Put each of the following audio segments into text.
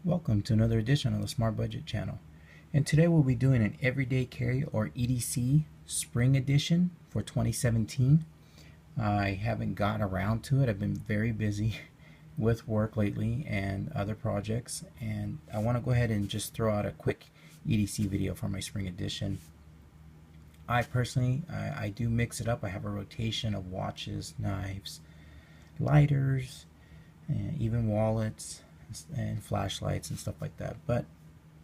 Welcome to another edition of the Smart Budget channel. And today we'll be doing an everyday carry or EDC spring edition for 2017. I haven't got around to it. I've been very busy with work lately and other projects, and I want to go ahead and just throw out a quick EDC video for my spring edition. I personally do mix it up. I have a rotation of watches, knives, lighters, and even wallets and flashlights and stuff like that. But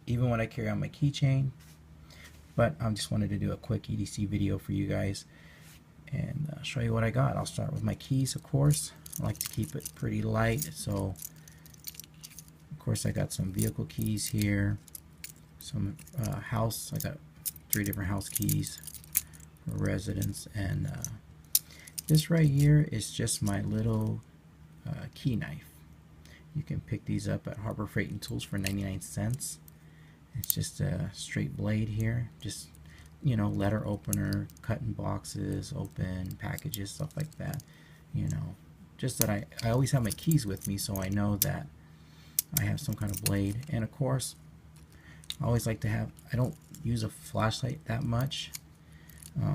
even when I carry on my keychain, but I just wanted to do a quick EDC video for you guys and show you what I got. I'll start with my keys, of course. I like to keep it pretty light, so of course I got some vehicle keys here, some house. I got 3 different house keys for residence, and this right here is just my little key knife. You can pick these up at Harbor Freight and Tools for 99 cents. It's just a straight blade here, just, you know, letter opener, cutting boxes, open packages, stuff like that. You know, just that I always have my keys with me, so I know that I have some kind of blade. And of course, I always like to have, I don't use a flashlight that much,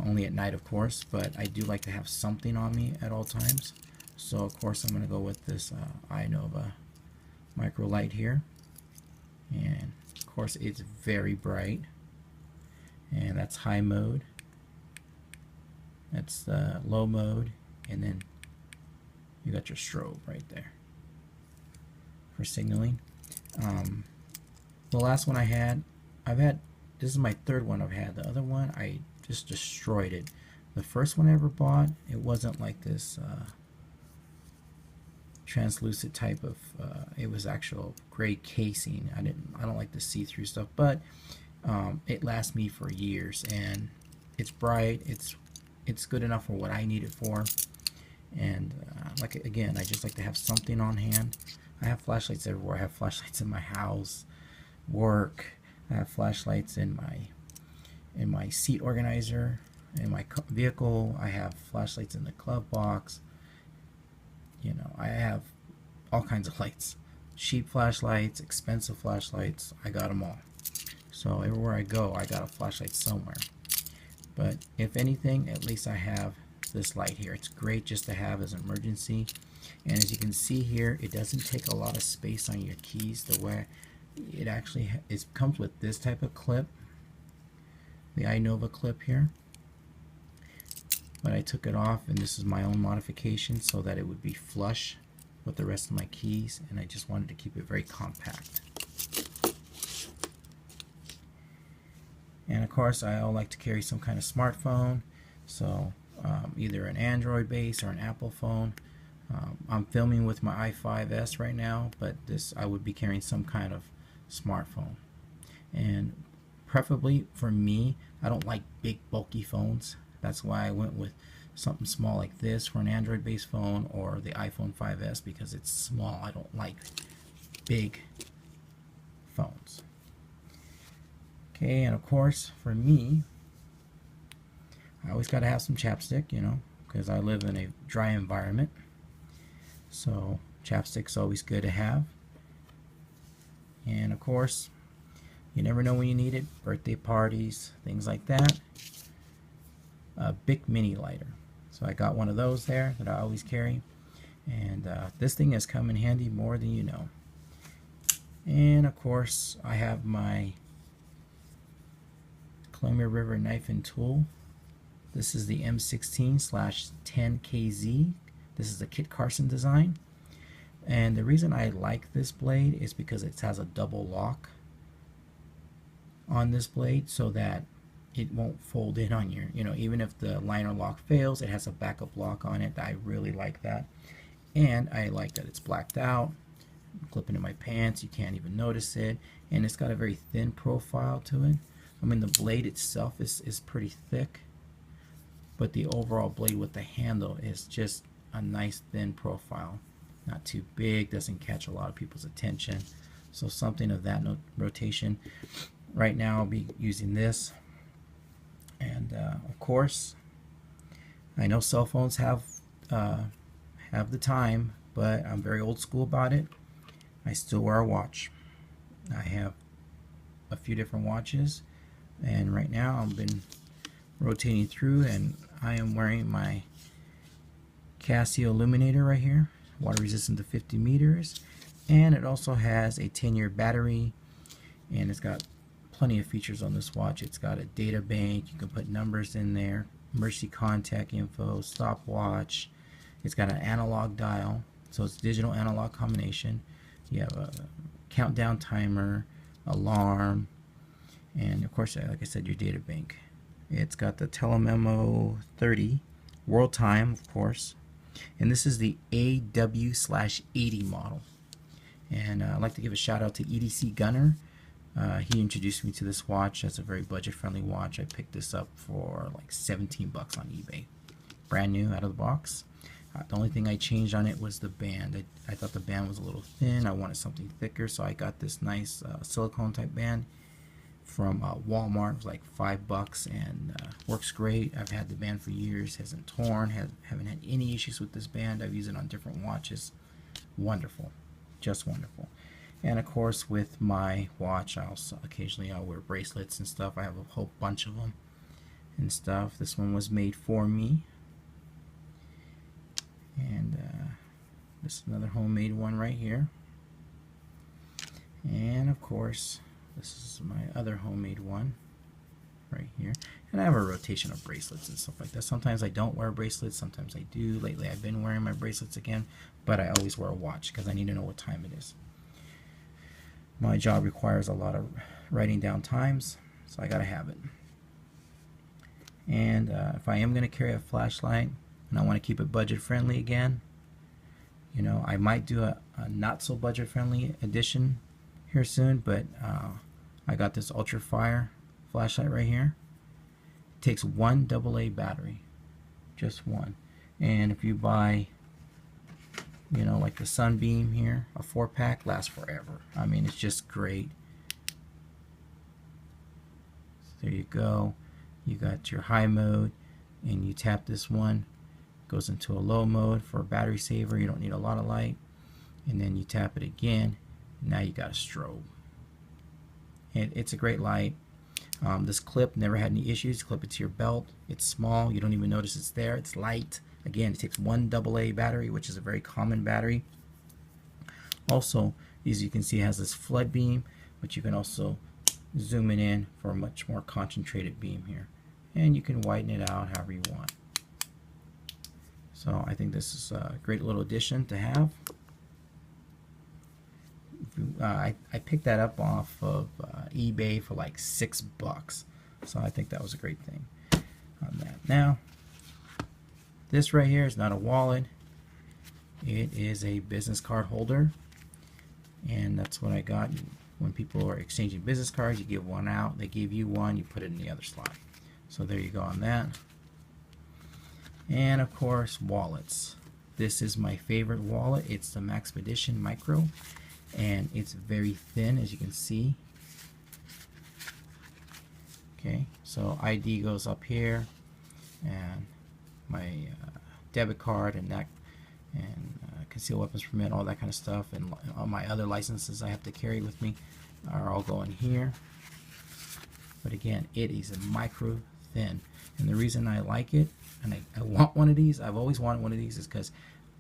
only at night of course, but I do like to have something on me at all times. So of course I'm going to go with this iNova micro light here, and of course it's very bright, and that's high mode, that's the low mode, and then you got your strobe right there for signaling. The last one I've had, this is my 3rd one I've had. The other one I just destroyed it. The first one I ever bought, it wasn't like this translucent type of it was actual gray casing. I don't like the see-through stuff, but it lasts me for years, and it's bright, it's good enough for what I need it for. And like, again, I just like to have something on hand. I have flashlights everywhere. I have flashlights in my house, work. I have flashlights in my seat organizer, in my vehicle. I have flashlights in the glove box. You know, I have all kinds of lights, cheap flashlights, expensive flashlights. I got them all. So everywhere I go, I got a flashlight somewhere. But if anything, at least I have this light here. It's great just to have as an emergency. And as you can see here, it doesn't take a lot of space on your keys. The way it actually it comes with this type of clip, the iNova clip here. But I took it off, and this is my own modification so that it would be flush with the rest of my keys, and I just wanted to keep it very compact. And of course I like to carry some kind of smartphone, so either an Android base or an Apple phone. I'm filming with my i5s right now, but this I would be carrying some kind of smartphone. And preferably for me, I don't like big bulky phones. That's why I went with something small like this for an Android based phone, or the iPhone 5s, because it's small. I don't like big phones. Okay, and of course for me, I always got to have some chapstick, you know, because I live in a dry environment. So chapstick's always good to have. And of course, you never know when you need it. Birthday parties, things like that. A Bic mini lighter. So I got one of those there that I always carry, and this thing has come in handy more than you know. And of course I have my Columbia River knife and tool. This is the M16/10KZ. This is the Kit Carson design, and the reason I like this blade is because it has a double lock on this blade, so that it won't fold in on your, you know, even if the liner lock fails, it has a backup lock on it. I really like that. And I like that it's blacked out. Clipping in my pants, you can't even notice it. And it's got a very thin profile to it. I mean, the blade itself is pretty thick, but the overall blade with the handle is just a nice thin profile. Not too big, doesn't catch a lot of people's attention. So something of that rotation. Right now I'll be using this. And of course, I know cell phones have the time, but I'm very old school about it. I still wear a watch. I have a few different watches, and right now I've been rotating through, and I am wearing my Casio Illuminator right here, water resistant to 50 meters, and it also has a 10-year battery, and it's got plenty of features on this watch. It's got a data bank, you can put numbers in there, emergency contact info, stopwatch. It's got an analog dial, so it's digital analog combination. You have a countdown timer, alarm, and of course, like I said, your data bank. It's got the Telememo 30, world time, of course, and this is the AW/80 model. And I'd like to give a shout out to EDC Gunner. He introduced me to this watch. That's a very budget-friendly watch. I picked this up for like 17 bucks on eBay, brand new out of the box. The only thing I changed on it was the band. I thought the band was a little thin. I wanted something thicker, so I got this nice silicone type band from Walmart. It was like 5 bucks, and works great. I've had the band for years, hasn't torn, haven't had any issues with this band. I've used it on different watches. Wonderful, just wonderful. And of course, with my watch, occasionally I'll wear bracelets and stuff. I have a whole bunch of them and stuff. This one was made for me, and this is another homemade one right here. And of course, this is my other homemade one right here. And I have a rotation of bracelets and stuff like that. Sometimes I don't wear bracelets, sometimes I do. Lately I've been wearing my bracelets again, but I always wear a watch because I need to know what time it is. My job requires a lot of writing down times, so I gotta have it. And if I am gonna carry a flashlight and I want to keep it budget friendly again, you know, I might do a not so budget friendly edition here soon, but I got this Ultra Fire flashlight right here. It takes one AA battery, just one. And if you buy, you know, like the Sunbeam here, a 4-pack lasts forever. I mean, it's just great. There you go. You got your high mode, and you tap this one, goes into a low mode for a battery saver. You don't need a lot of light. And then you tap it again, and now you got a strobe. And it's a great light. This clip never had any issues. Clip it to your belt. It's small. You don't even notice it's there. It's light. Again, it takes one AA battery, which is a very common battery. Also, as you can see, it has this flood beam, but you can also zoom it in for a much more concentrated beam here. And you can widen it out however you want. So I think this is a great little addition to have. I picked that up off of eBay for like 6 bucks. So I think that was a great thing on that. Now, this right here is not a wallet. It is a business card holder. And that's what I got. When people are exchanging business cards, you give one out. They give you one, you put it in the other slot. So there you go on that. And of course, wallets. This is my favorite wallet. It's the Maxpedition Micro, and it's very thin, as you can see. Okay, so ID goes up here, and my debit card and that, and concealed weapons permit, all that kind of stuff, and all my other licenses I have to carry with me are all going here. But again, it is a micro thin, and the reason I like it, and I want one of these, I've always wanted one of these, is because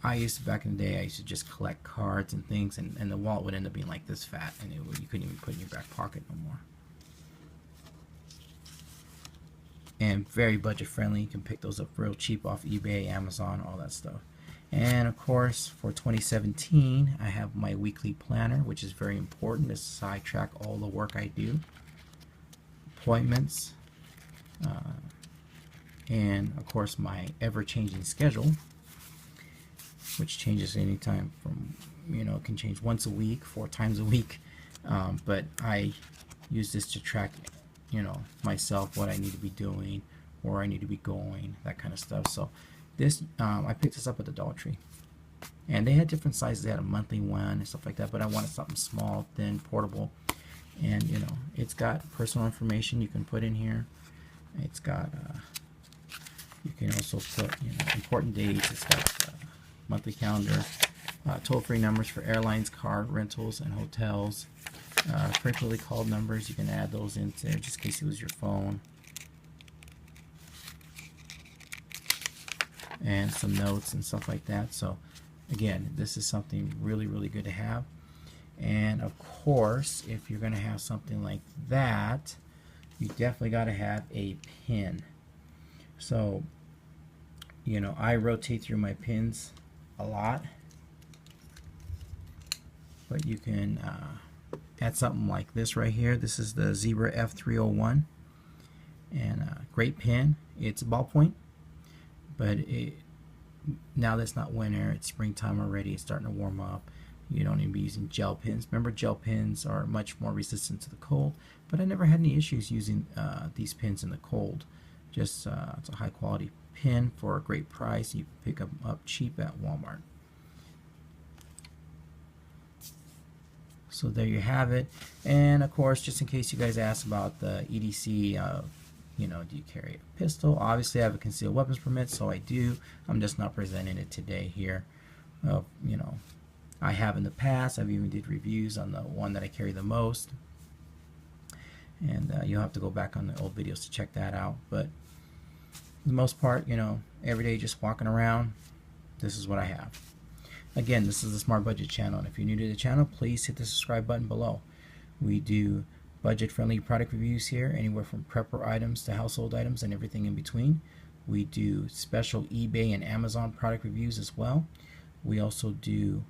I used to, back in the day, I used to just collect cards and things, and the wallet would end up being like this fat, and you couldn't even put it in your back pocket no more. And very budget friendly. You can pick those up real cheap off eBay, Amazon, all that stuff. And of course, for 2017, I have my weekly planner, which is very important. This is how I track all the work I do, appointments, and of course my ever-changing schedule, which changes anytime from, you know, it can change once a week, 4 times a week, but I use this to track, you know, myself, what I need to be doing, where I need to be going, that kind of stuff. So this, I picked this up at the Dollar Tree, and they had different sizes. They had a monthly one and stuff like that, but I wanted something small, thin, portable, and you know, it's got personal information you can put in here. It's got you can also put, you know, important dates. It's got monthly calendar, toll-free numbers for airlines, car rentals, and hotels. frequently called numbers, you can add those in there just in case you lose your phone. And some notes and stuff like that. So again, this is something really, really good to have. And of course, if you're going to have something like that, you definitely got to have a pin. So, you know, I rotate through my pins a lot, but you can add something like this right here. This is the Zebra F301, and great pin. It's a ballpoint, but now that's not winter, it's springtime already, it's starting to warm up. You don't need to be using gel pins. Remember, gel pins are much more resistant to the cold, but I never had any issues using these pins in the cold. Just it's a high quality pin for a great price. You can pick them up cheap at Walmart. So there you have it. And of course, just in case you guys ask about the EDC, you know, do you carry a pistol? Obviously, I have a concealed weapons permit, so I do. I'm just not presenting it today here. You know, I have in the past. I've even did reviews on the one that I carry the most, and you'll have to go back on the old videos to check that out. But for the most part, you know, every day just walking around, this is what I have. Again, this is the Smart Budget channel, and if you're new to the channel, please hit the subscribe button below. We do budget-friendly product reviews here, anywhere from prepper items to household items and everything in between. We do special eBay and Amazon product reviews as well. We also do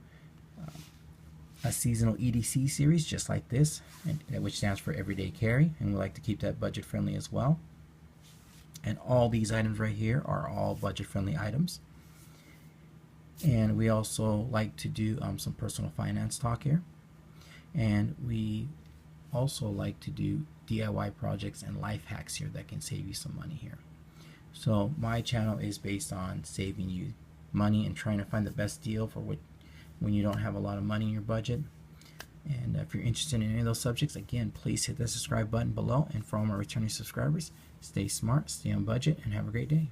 a seasonal EDC series just like this, which stands for Everyday Carry, and we like to keep that budget-friendly as well. And all these items right here are all budget-friendly items. And we also like to do some personal finance talk here. And we also like to do DIY projects and life hacks here that can save you some money here. So my channel is based on saving you money and trying to find the best deal for when you don't have a lot of money in your budget. And if you're interested in any of those subjects, again, please hit the subscribe button below. And for all my returning subscribers, stay smart, stay on budget, and have a great day.